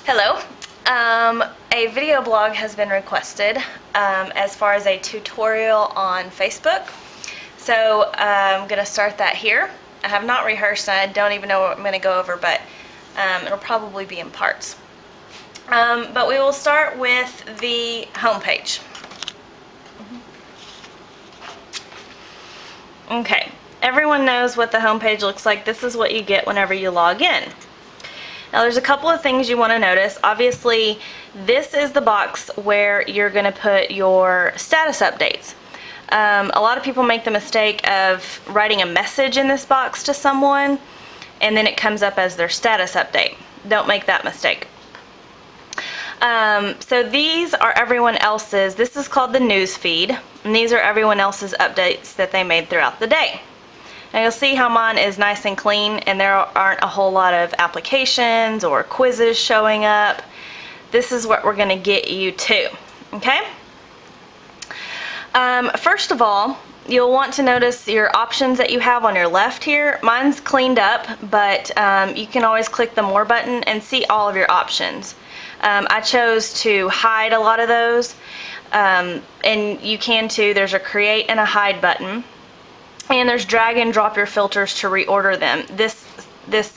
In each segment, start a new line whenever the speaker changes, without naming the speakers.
Hello. A video blog has been requested as far as a tutorial on Facebook. So I'm going to start that here. I have not rehearsed and I don't even know what I'm going to go over, but it'll probably be in parts. But we will start with the home page. Okay, everyone knows what the home page looks like. This is what you get whenever you log in. Now there's a couple of things you want to notice. Obviously, this is the box where you're going to put your status updates. A lot of people make the mistake of writing a message in this box to someone and then it comes up as their status update. Don't make that mistake. So these are everyone else's. This is called the news feed, and these are everyone else's updates that they made throughout the day. Now you'll see how mine is nice and clean and there aren't a whole lot of applications or quizzes showing up. This is what we're going to get you to. Okay? First of all, you'll want to notice your options that you have on your left here. Mine's cleaned up, but you can always click the More button and see all of your options. I chose to hide a lot of those, and you can too. There's a Create and a Hide button. And there's drag and drop your filters to reorder them. This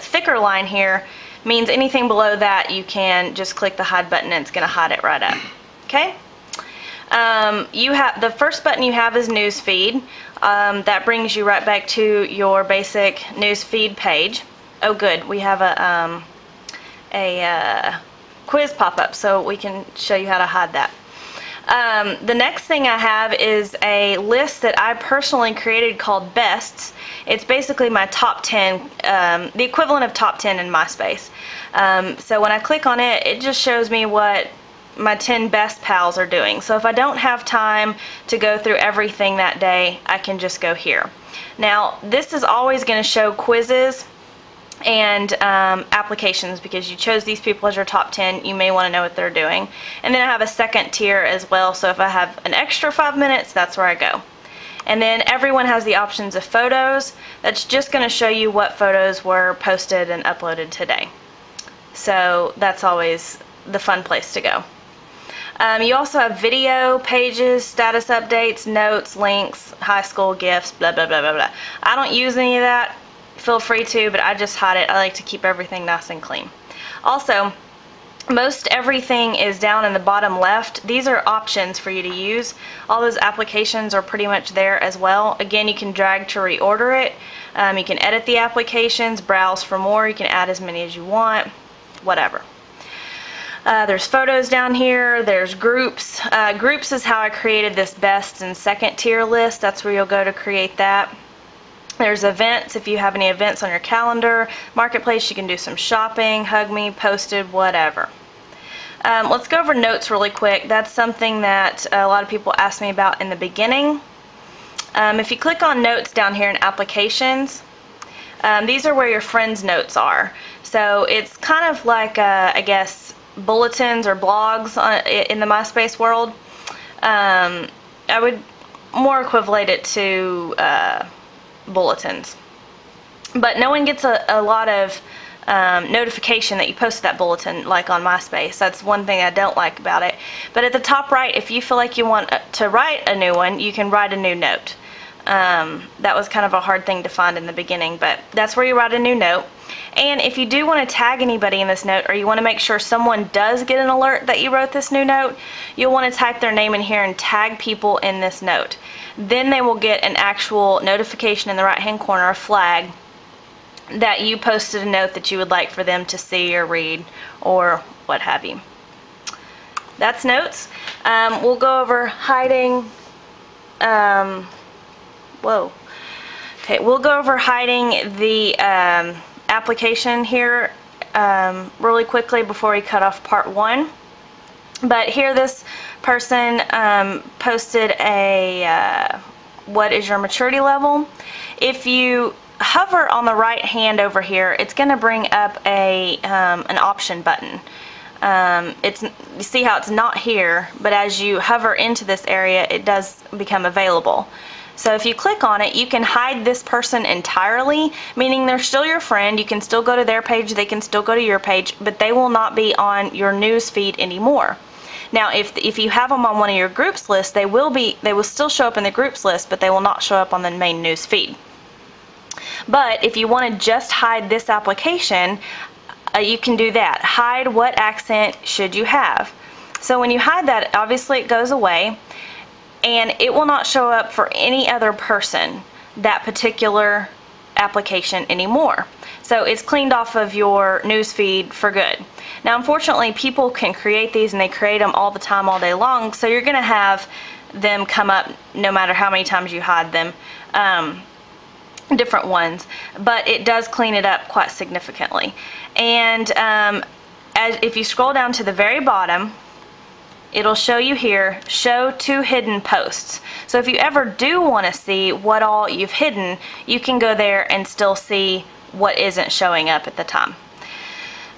thicker line here means anything below that you can just click the hide button and it's going to hide it right up. Okay? You have the first button you have is news feed. That brings you right back to your basic news feed page. Oh good, we have a quiz pop up so we can show you how to hide that. The next thing I have is a list that I personally created called Bests. It's basically my top 10, the equivalent of top 10 in MySpace. So when I click on it, it just shows me what my 10 best pals are doing. So if I don't have time to go through everything that day, I can just go here. Now this is always going to show quizzes and applications because you chose these people as your top 10. You may want to know what they're doing. And then I have a second tier as well, so if I have an extra 5 minutes, that's where I go. And then everyone has the options of photos. That's just going to show you what photos were posted and uploaded today. So that's always the fun place to go. You also have video, pages, status updates, notes, links, high school gifts, blah blah blah blah blah. I don't use any of that. Feel free to, but I just hide it. I like to keep everything nice and clean. Also, most everything is down in the bottom left. These are options for you to use. All those applications are pretty much there as well. Again, you can drag to reorder it. You can edit the applications, browse for more. You can add as many as you want, whatever. There's photos down here. There's groups. Groups is how I created this best and second tier list. That's where you'll go to create that. There's events, if you have any events on your calendar. Marketplace, you can do some shopping, hug me, posted, whatever. Let's go over notes really quick. That's something that a lot of people ask me about in the beginning. If you click on notes down here in applications, these are where your friends' notes are. So it's kind of like, I guess, bulletins or blogs in the MySpace world. I would more equivalent it to bulletins, but no one gets a lot of notification that you posted that bulletin like on MySpace. That's one thing I don't like about it. But at the top right, if you feel like you want to write a new one, you can write a new note. That was kind of a hard thing to find in the beginning, but that's where you write a new note. And if you do want to tag anybody in this note, or you want to make sure someone does get an alert that you wrote this new note, you'll want to type their name in here and tag people in this note. Then they will get an actual notification in the right hand corner, a flag, that you posted a note that you would like for them to see or read or what have you. That's notes. We'll go over hiding. Okay, we'll go over hiding the application here really quickly before we cut off part 1. But here this person posted a what is your maturity level. If you hover on the right hand over here, it's going to bring up a an option button. You see how it's not here, but as you hover into this area, it does become available. So if you click on it, you can hide this person entirely, meaning they're still your friend. You can still go to their page, they can still go to your page, but they will not be on your news feed anymore. Now, if you have them on one of your groups lists, they will still show up in the groups list, but they will not show up on the main news feed. But if you want to just hide this application, you can do that. Hide what accent should you have. So when you hide that, obviously it goes away, and it will not show up for any other person, that particular application anymore. So it's cleaned off of your news feed for good. Now, unfortunately, people can create these, and they create them all the time, all day long, so you're going to have them come up no matter how many times you hide them, different ones, but it does clean it up quite significantly. And if you scroll down to the very bottom, it'll show you here, show to hidden posts. So if you ever do want to see what all you've hidden, you can go there and still see what isn't showing up at the time.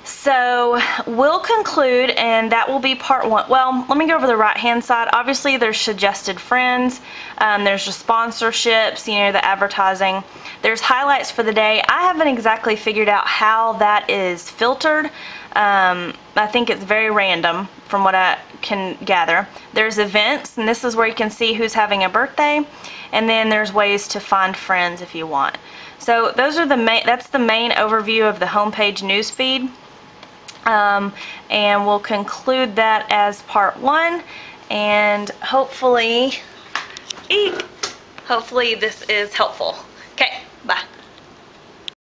So we'll conclude, and that will be part one. Well, let me go over the right hand side. Obviously there's suggested friends, there's the sponsorships, you know, the advertising. There's highlights for the day. I haven't exactly figured out how that is filtered. I think it's very random from what I can gather. There's events, and this is where you can see who's having a birthday, and then there's ways to find friends if you want. So those are that's the main overview of the homepage newsfeed. And we'll conclude that as part one, and hopefully this is helpful.